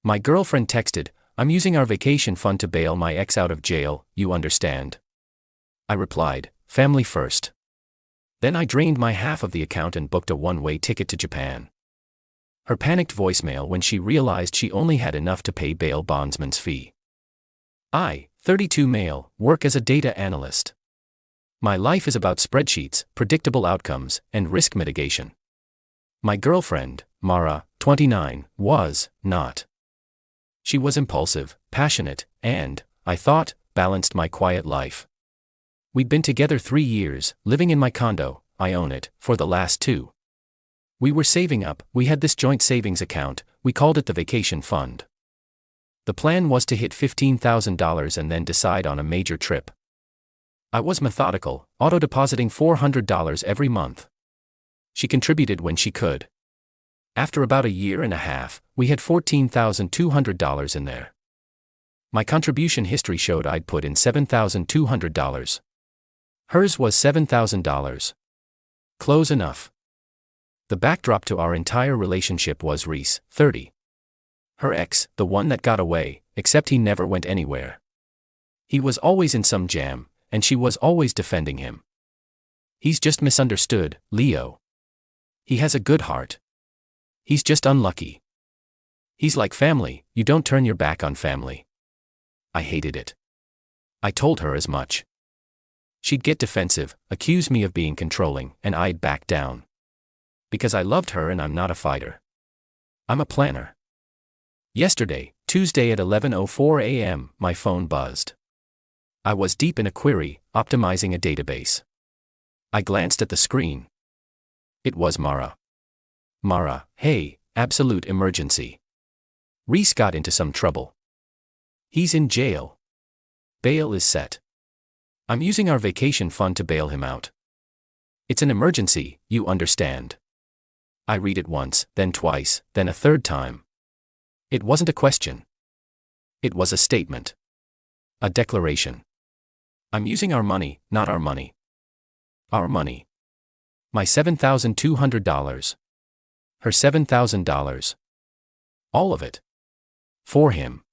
My girlfriend texted, "I'm using our vacation fund to bail my ex out of jail, you understand?" I replied, "Family first." Then I drained my half of the account and booked a one-way ticket to Japan. Her panicked voicemail when she realized she only had enough to pay bail bondsman's fee. I, 32 male, work as a data analyst. My life is about spreadsheets, predictable outcomes, and risk mitigation. My girlfriend, Mara, 29, was not. She was impulsive, passionate, and, I thought, balanced my quiet life. We'd been together 3 years, living in my condo, I own it, for the last 2. We were saving up, we had this joint savings account, we called it the vacation fund. The plan was to hit $15,000 and then decide on a major trip. I was methodical, auto-depositing $400 every month. She contributed when she could. After about a year and a half, we had $14,200 in there. My contribution history showed I'd put in $7,200. Hers was $7,000. Close enough. The backdrop to our entire relationship was Reese, 30. Her ex, the one that got away, except he never went anywhere. He was always in some jam, and she was always defending him. He's just misunderstood, Leo. He has a good heart. He's just unlucky. He's like family, you don't turn your back on family. I hated it. I told her as much. She'd get defensive, accuse me of being controlling, and I'd back down. Because I loved her and I'm not a fighter. I'm a planner. Yesterday, Tuesday at 11:04 a.m., my phone buzzed. I was deep in a query, optimizing a database. I glanced at the screen. It was Mara. Mara, hey, absolute emergency. Reese got into some trouble. He's in jail. Bail is set. I'm using our vacation fund to bail him out. It's an emergency, you understand. I read it once, then twice, then a third time. It wasn't a question. It was a statement. A declaration. I'm using our money, not our money. Our money. My $7,200. Her $7,000. All of it. For him.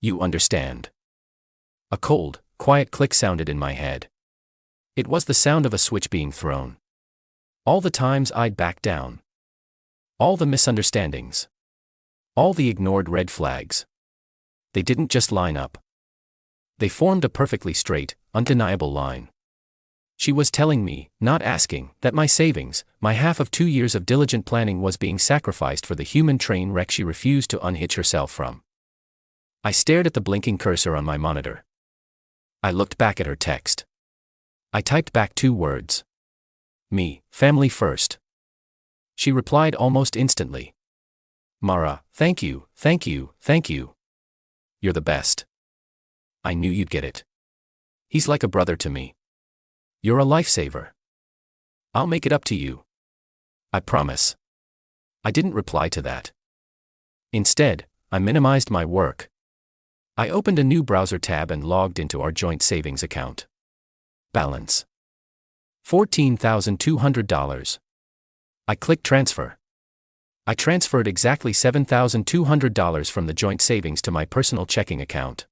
You understand. A cold, quiet click sounded in my head. It was the sound of a switch being thrown. All the times I'd backed down. All the misunderstandings. All the ignored red flags. They didn't just line up. They formed a perfectly straight, undeniable line. She was telling me, not asking, that my savings, my half of 2 years of diligent planning was being sacrificed for the human train wreck she refused to unhitch herself from. I stared at the blinking cursor on my monitor. I looked back at her text. I typed back 2 words. Me, family first. She replied almost instantly. Mara, thank you, thank you, thank you. You're the best. I knew you'd get it. He's like a brother to me. You're a lifesaver. I'll make it up to you. I promise. I didn't reply to that. Instead, I minimized my work. I opened a new browser tab and logged into our joint savings account. Balance. $14,200. I clicked transfer. I transferred exactly $7,200 from the joint savings to my personal checking account.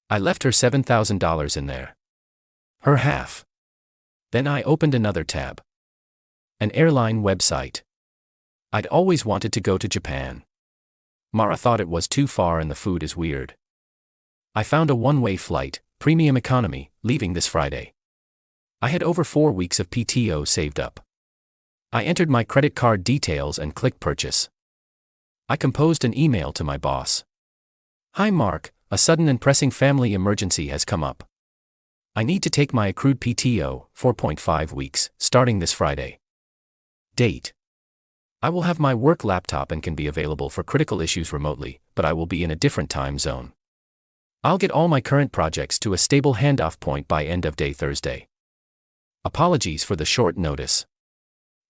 I left her $7,000 in there. Her half. Then I opened another tab. An airline website. I'd always wanted to go to Japan. Mara thought it was too far and the food is weird. I found a one-way flight, premium economy, leaving this Friday. I had over 4 weeks of PTO saved up. I entered my credit card details and clicked purchase. I composed an email to my boss. Hi Mark, a sudden and pressing family emergency has come up. I need to take my accrued PTO, 4.5 weeks, starting this Friday. Date. I will have my work laptop and can be available for critical issues remotely, but I will be in a different time zone. I'll get all my current projects to a stable handoff point by end of day Thursday. Apologies for the short notice.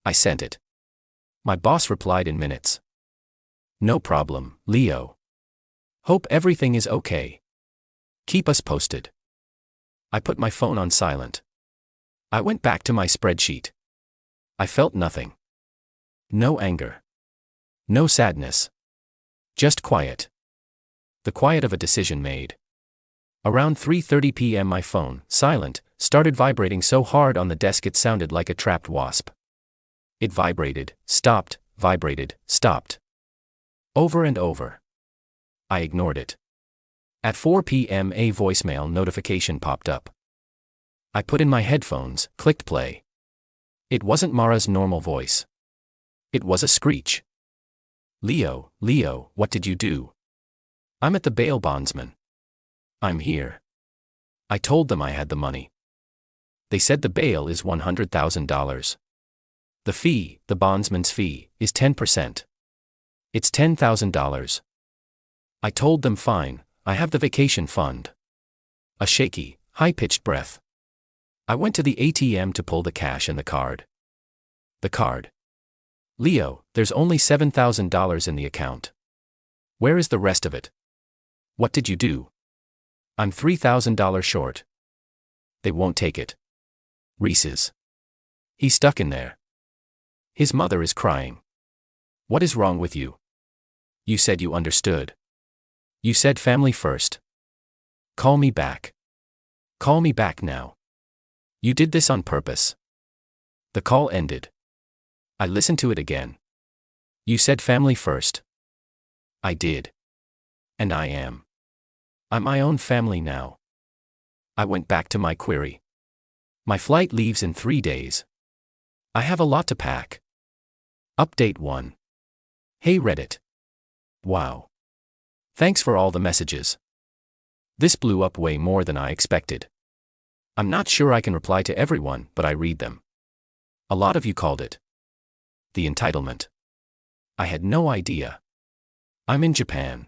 I sent it. My boss replied in minutes. No problem, Leo. Hope everything is okay. Keep us posted. I put my phone on silent. I went back to my spreadsheet. I felt nothing. No anger. No sadness. Just quiet. The quiet of a decision made. Around 3:30 p.m. my phone, silent, started vibrating so hard on the desk it sounded like a trapped wasp. It vibrated, stopped, vibrated, stopped. Over and over. I ignored it. At 4 p.m. a voicemail notification popped up. I put in my headphones, clicked play. It wasn't Mara's normal voice. It was a screech. Leo, what did you do? I'm at the bail bondsman. I'm here. I told them I had the money. They said the bail is $100,000. The fee, the bondsman's fee, is 10%. It's $10,000. I told them fine, I have the vacation fund. A shaky, high-pitched breath. I went to the ATM to pull the cash and the card. The card. Leo, there's only $7,000 in the account. Where is the rest of it? What did you do? I'm $3,000 short. They won't take it. Reese's. He's stuck in there. His mother is crying. What is wrong with you? You said you understood. You said family first. Call me back. Call me back now. You did this on purpose. The call ended. I listened to it again. You said family first. I did. And I am. I'm my own family now. I went back to my query. My flight leaves in 3 days. I have a lot to pack. Update 1. Hey Reddit. Wow. Thanks for all the messages. This blew up way more than I expected. I'm not sure I can reply to everyone, but I read them. A lot of you called it the entitlement. I had no idea. I'm in Japan.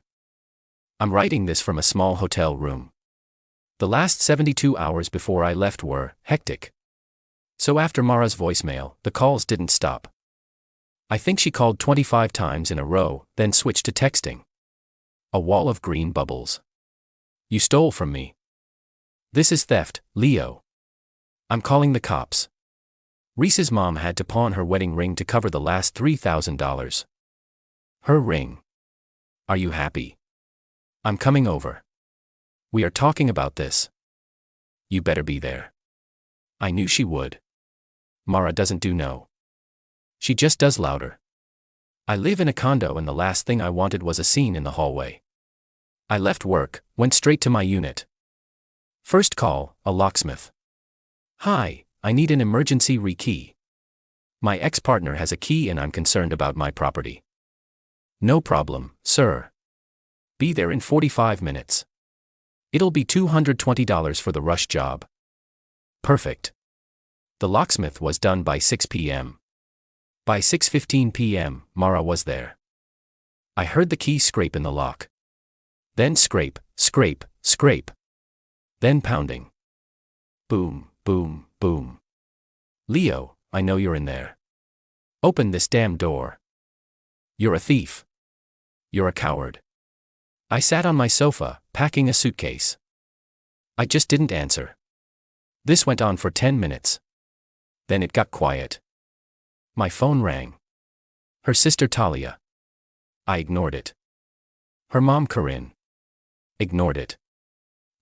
I'm writing this from a small hotel room. The last 72 hours before I left were hectic. So after Mara's voicemail, the calls didn't stop. I think she called 25 times in a row, then switched to texting. A wall of green bubbles. You stole from me. This is theft, Leo. I'm calling the cops. Reese's mom had to pawn her wedding ring to cover the last $3,000. Her ring. Are you happy? I'm coming over. We are talking about this. You better be there. I knew she would. Mara doesn't do no. She just does louder. I live in a condo and the last thing I wanted was a scene in the hallway. I left work, went straight to my unit. First call, a locksmith. Hi, I need an emergency rekey. My ex-partner has a key and I'm concerned about my property. No problem, sir. Be there in 45 minutes. It'll be $220 for the rush job. Perfect. The locksmith was done by 6 p.m. By 6:15 p.m., Mara was there. I heard the key scrape in the lock. Then scrape, scrape, scrape. Then pounding. Boom, boom, boom. Leo, I know you're in there. Open this damn door. You're a thief. You're a coward. I sat on my sofa, packing a suitcase. I just didn't answer. This went on for 10 minutes. Then it got quiet. My phone rang. Her sister Talia. I ignored it. Her mom Corinne. Ignored it.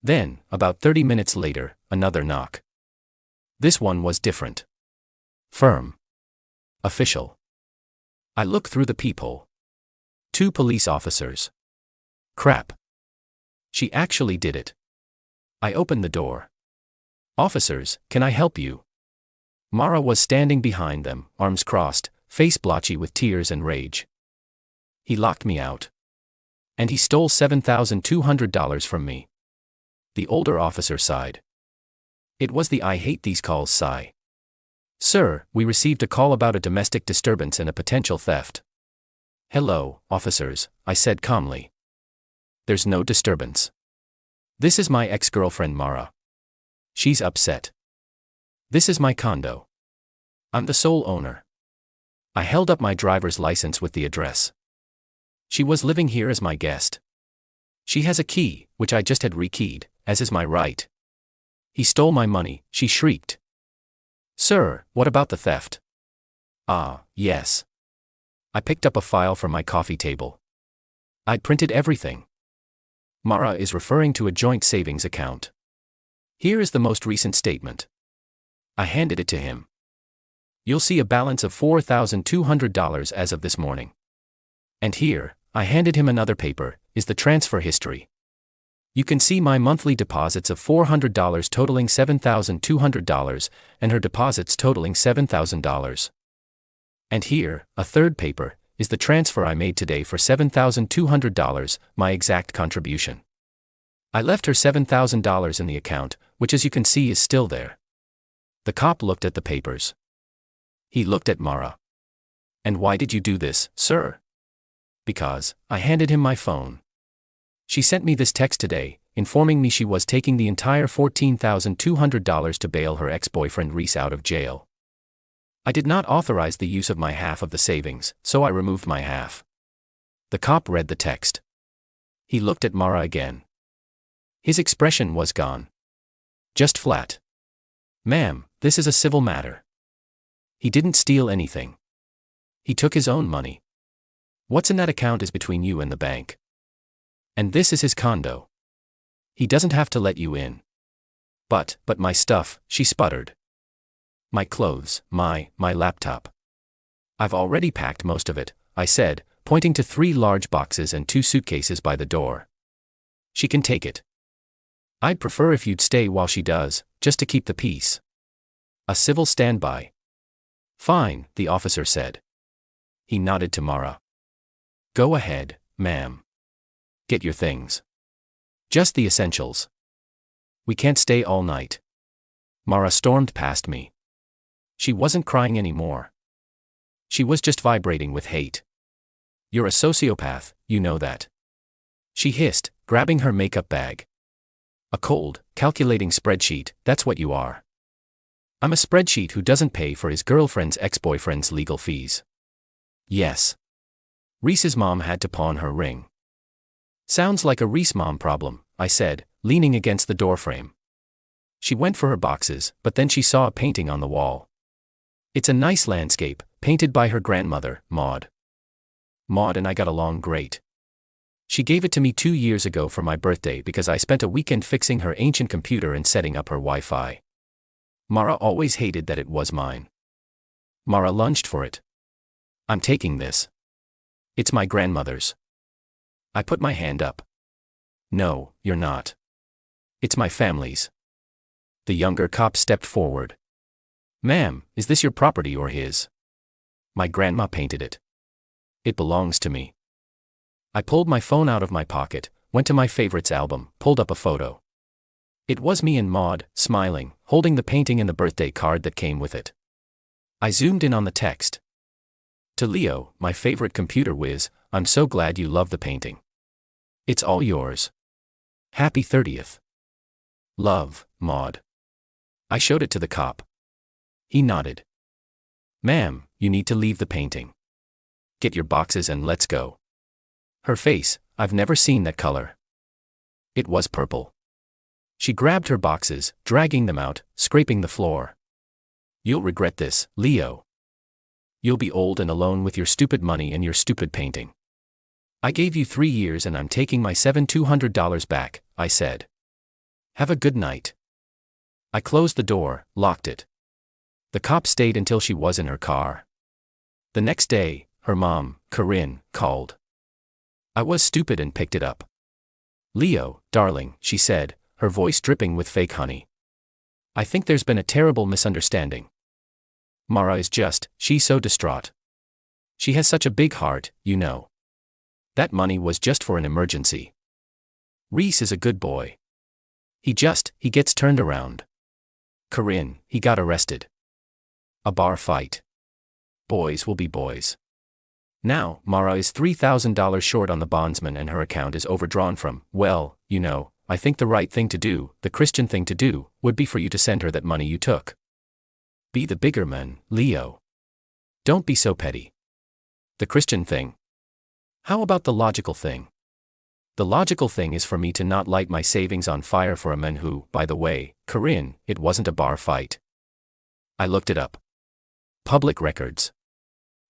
Then, about 30 minutes later, another knock. This one was different. Firm. Official. I look through the peephole. 2 police officers. Crap. She actually did it. I opened the door. Officers, can I help you? Mara was standing behind them, arms crossed, face blotchy with tears and rage. He locked me out. And he stole $7,200 from me. The older officer sighed. It was the I hate these calls sigh. Sir, we received a call about a domestic disturbance and a potential theft. Hello, officers, I said calmly. There's no disturbance. This is my ex-girlfriend Mara. She's upset. This is my condo. I'm the sole owner. I held up my driver's license with the address. She was living here as my guest. She has a key, which I just had rekeyed, as is my right. He stole my money, she shrieked. Sir, what about the theft? Ah, yes. I picked up a file from my coffee table. I printed everything. Mara is referring to a joint savings account. Here is the most recent statement. I handed it to him. You'll see a balance of $4,200 as of this morning. And here, I handed him another paper, is the transfer history. You can see my monthly deposits of $400 totaling $7,200, and her deposits totaling $7,000. And here, a third paper, is the transfer I made today for $7,200, my exact contribution. I left her $7,000 in the account, which as you can see is still there. The cop looked at the papers. He looked at Mara. And why did you do this, sir? Because, I handed him my phone. She sent me this text today, informing me she was taking the entire $14,200 to bail her ex-boyfriend Reese out of jail. I did not authorize the use of my half of the savings, so I removed my half. The cop read the text. He looked at Mara again. His expression was gone. Just flat. Ma'am, this is a civil matter. He didn't steal anything. He took his own money. What's in that account is between you and the bank. And this is his condo. He doesn't have to let you in. But my stuff, she sputtered. My clothes, my laptop. I've already packed most of it, I said, pointing to 3 large boxes and 2 suitcases by the door. She can take it. I'd prefer if you'd stay while she does, just to keep the peace. A civil standby. Fine, the officer said. He nodded to Mara. Go ahead, ma'am. Get your things. Just the essentials. We can't stay all night. Mara stormed past me. She wasn't crying anymore. She was just vibrating with hate. You're a sociopath, you know that. She hissed, grabbing her makeup bag. A cold, calculating spreadsheet, that's what you are. I'm a spreadsheet who doesn't pay for his girlfriend's ex-boyfriend's legal fees. Yes. Reese's mom had to pawn her ring. Sounds like a Reese mom problem, I said, leaning against the doorframe. She went for her boxes, but then she saw a painting on the wall. It's a nice landscape, painted by her grandmother, Maud. Maud and I got along great. She gave it to me 2 years ago for my birthday because I spent a weekend fixing her ancient computer and setting up her Wi-Fi. Mara always hated that it was mine. Mara lunged for it. I'm taking this. It's my grandmother's. I put my hand up. No, you're not. It's my family's. The younger cop stepped forward. Ma'am, is this your property or his? My grandma painted it. It belongs to me. I pulled my phone out of my pocket, went to my favorites album, pulled up a photo. It was me and Maud, smiling, holding the painting and the birthday card that came with it. I zoomed in on the text. To Leo, my favorite computer whiz, I'm so glad you love the painting. It's all yours. Happy 30th. Love, Maud. I showed it to the cop. He nodded. Ma'am, you need to leave the painting. Get your boxes and let's go. Her face, I've never seen that color. It was purple. She grabbed her boxes, dragging them out, scraping the floor. You'll regret this, Leo. You'll be old and alone with your stupid money and your stupid painting. I gave you 3 years and I'm taking my $7,200 back, I said. Have a good night. I closed the door, locked it. The cop stayed until she was in her car. The next day, her mom, Corinne, called. I was stupid and picked it up. Leo, darling, she said, her voice dripping with fake honey. I think there's been a terrible misunderstanding. Mara is just, she's so distraught. She has such a big heart, you know. That money was just for an emergency. Reese is a good boy. He gets turned around. Corinne, he got arrested. A bar fight. Boys will be boys. Now, Mara is $3,000 short on the bondsman and her account is overdrawn from, well, you know, I think the right thing to do, the Christian thing to do, would be for you to send her that money you took. Be the bigger man, Leo. Don't be so petty. The Christian thing. How about the logical thing? The logical thing is for me to not light my savings on fire for a man who, by the way, Corinne, it wasn't a bar fight. I looked it up. Public records.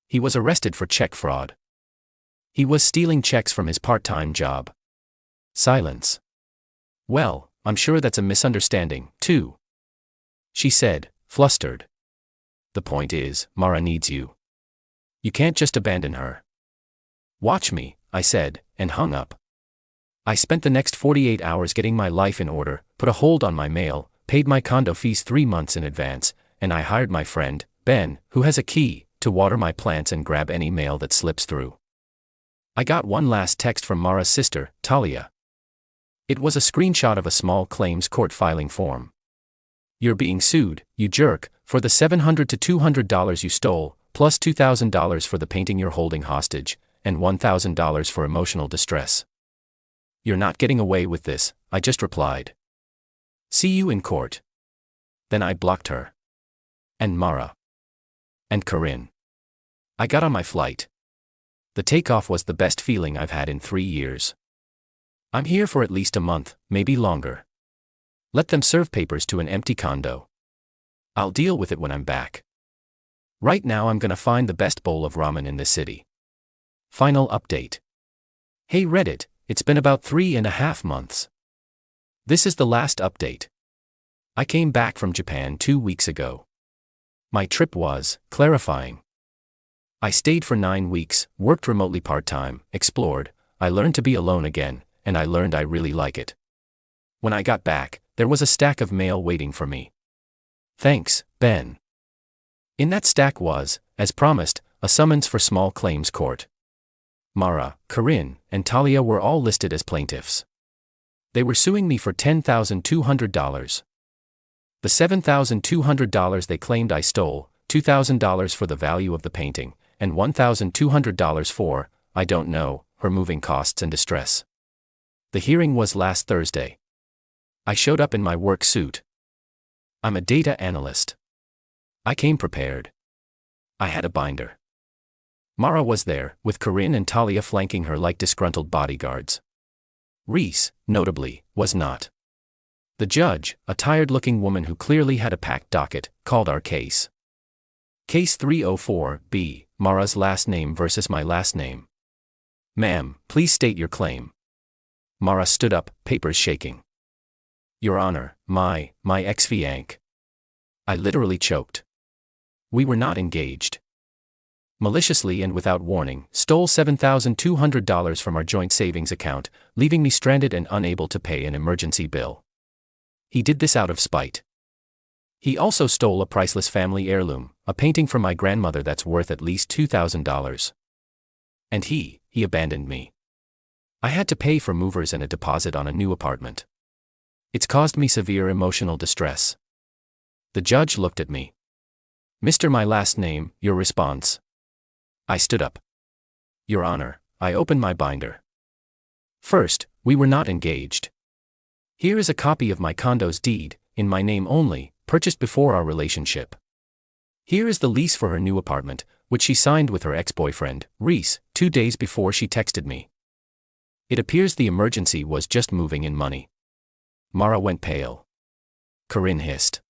He was arrested for check fraud. He was stealing checks from his part-time job. Silence. Well, I'm sure that's a misunderstanding, too, she said, flustered. The point is, Mara needs you. You can't just abandon her. Watch me, I said, and hung up. I spent the next 48 hours getting my life in order, put a hold on my mail, paid my condo fees 3 months in advance, and I hired my friend, Ben, who has a key, to water my plants and grab any mail that slips through. I got one last text from Mara's sister, Talia. It was a screenshot of a small claims court filing form. You're being sued, you jerk, for the $700 to $200 you stole, plus $2,000 for the painting you're holding hostage, and $1,000 for emotional distress. You're not getting away with this, I just replied. See you in court. Then I blocked her. And Mara. And Corinne. I got on my flight. The takeoff was the best feeling I've had in 3 years. I'm here for at least a month, maybe longer. Let them serve papers to an empty condo. I'll deal with it when I'm back. Right now I'm gonna find the best bowl of ramen in this city. Final update. Hey Reddit, it's been about 3.5 months. This is the last update. I came back from Japan 2 weeks ago. My trip was clarifying. I stayed for 9 weeks, worked remotely part-time, explored, I learned to be alone again, and I learned I really like it. When I got back, there was a stack of mail waiting for me. Thanks, Ben. In that stack was, as promised, a summons for small claims court. Mara, Corinne, and Talia were all listed as plaintiffs. They were suing me for $10,200. The $7,200 they claimed I stole, $2,000 for the value of the painting, and $1,200 for, I don't know, her moving costs and distress. The hearing was last Thursday. I showed up in my work suit. I'm a data analyst. I came prepared. I had a binder. Mara was there, with Corinne and Talia flanking her like disgruntled bodyguards. Reese, notably, was not. The judge, a tired-looking woman who clearly had a packed docket, called our case. Case 304B, Mara's last name versus my last name. Ma'am, please state your claim. Mara stood up, papers shaking. Your Honor, my ex-fiancé. I literally choked. We were not engaged. Maliciously and without warning, stole $7,200 from our joint savings account, leaving me stranded and unable to pay an emergency bill. He did this out of spite. He also stole a priceless family heirloom, a painting from my grandmother that's worth at least $2,000. And he abandoned me. I had to pay for movers and a deposit on a new apartment. It's caused me severe emotional distress. The judge looked at me. Mr. My last name, your response. I stood up. Your Honor, I opened my binder. First, we were not engaged. Here is a copy of my condo's deed, in my name only, purchased before our relationship. Here is the lease for her new apartment, which she signed with her ex-boyfriend, Reese, 2 days before she texted me. It appears the emergency was just moving in money. Mara went pale. Corinne hissed.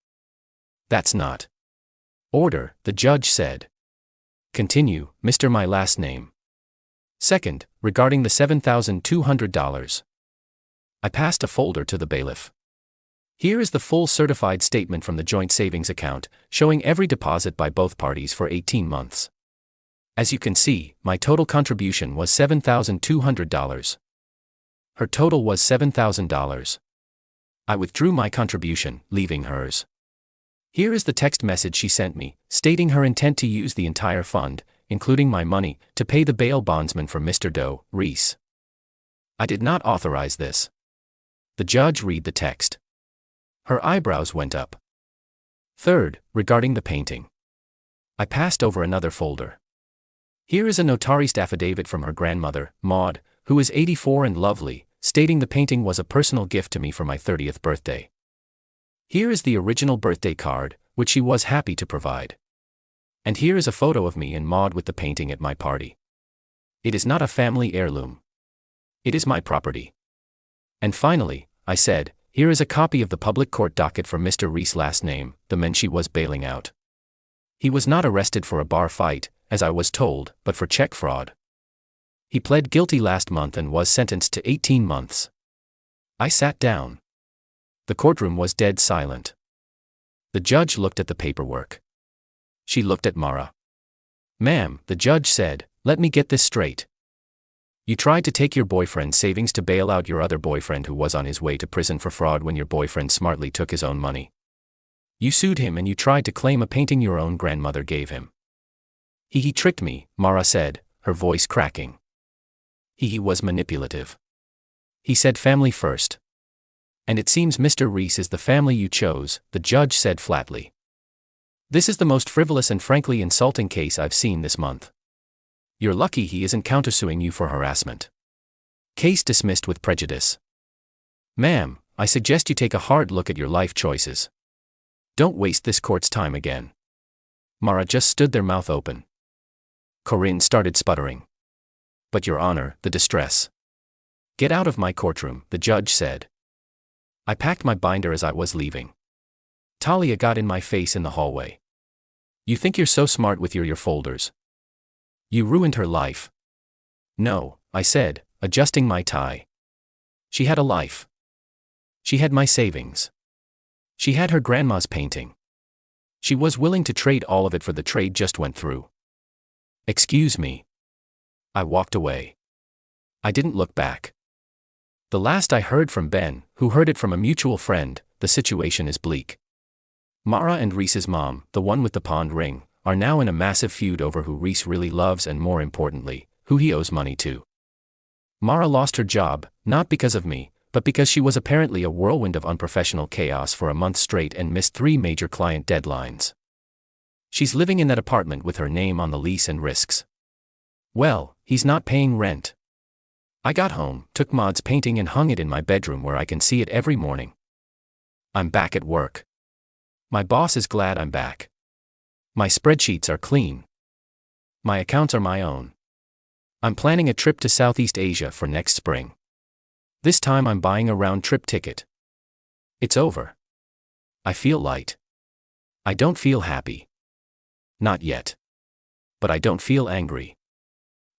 That's not order, the judge said. Continue, Mr. My last name. Second, regarding the $7,200. I passed a folder to the bailiff. Here is the full certified statement from the joint savings account, showing every deposit by both parties for 18 months. As you can see, my total contribution was $7,200. Her total was $7,000. I withdrew my contribution, leaving hers. Here is the text message she sent me, stating her intent to use the entire fund, including my money, to pay the bail bondsman for Mr. Doe, Reese. I did not authorize this. The judge read the text. Her eyebrows went up. Third, regarding the painting. I passed over another folder. Here is a notarized affidavit from her grandmother, Maud, who is 84 and lovely, stating the painting was a personal gift to me for my 30th birthday. Here is the original birthday card, which she was happy to provide. And here is a photo of me and Maud with the painting at my party. It is not a family heirloom. It is my property. And finally, I said, here is a copy of the public court docket for Mr. Reese's last name, the man she was bailing out. He was not arrested for a bar fight, as I was told, but for check fraud. He pled guilty last month and was sentenced to 18 months. I sat down. The courtroom was dead silent. The judge looked at the paperwork. She looked at Mara. "Ma'am," the judge said, "let me get this straight. You tried to take your boyfriend's savings to bail out your other boyfriend who was on his way to prison for fraud when your boyfriend smartly took his own money. You sued him and you tried to claim a painting your own grandmother gave him." He tricked me," Mara said, her voice cracking. He was manipulative. He said family first. "And it seems Mr. Reese is the family you chose," the judge said flatly. "This is the most frivolous and frankly insulting case I've seen this month. You're lucky he isn't countersuing you for harassment. Case dismissed with prejudice. Ma'am, I suggest you take a hard look at your life choices. Don't waste this court's time again." Mara just stood there, mouth open. Corinne started sputtering. "But Your Honor, the distress." "Get out of my courtroom," the judge said. I packed my binder as I was leaving. Talia got in my face in the hallway. "You think you're so smart with your folders? You ruined her life." "No," I said, adjusting my tie. "She had a life. She had my savings. She had her grandma's painting. She was willing to trade all of it for the trade just went through." "Excuse me." I walked away. I didn't look back. The last I heard from Ben, who heard it from a mutual friend, the situation is bleak. Mara and Reese's mom, the one with the pond ring, are now in a massive feud over who Reese really loves and, more importantly, who he owes money to. Mara lost her job, not because of me, but because she was apparently a whirlwind of unprofessional chaos for a month straight and missed 3 major client deadlines. She's living in that apartment with her name on the lease and risks. Well, he's not paying rent. I got home, took Maud's painting and hung it in my bedroom where I can see it every morning. I'm back at work. My boss is glad I'm back. My spreadsheets are clean. My accounts are my own. I'm planning a trip to Southeast Asia for next spring. This time I'm buying a round-trip ticket. It's over. I feel light. I don't feel happy. Not yet. But I don't feel angry.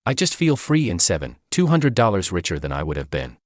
I just feel free and $200 richer than I would have been.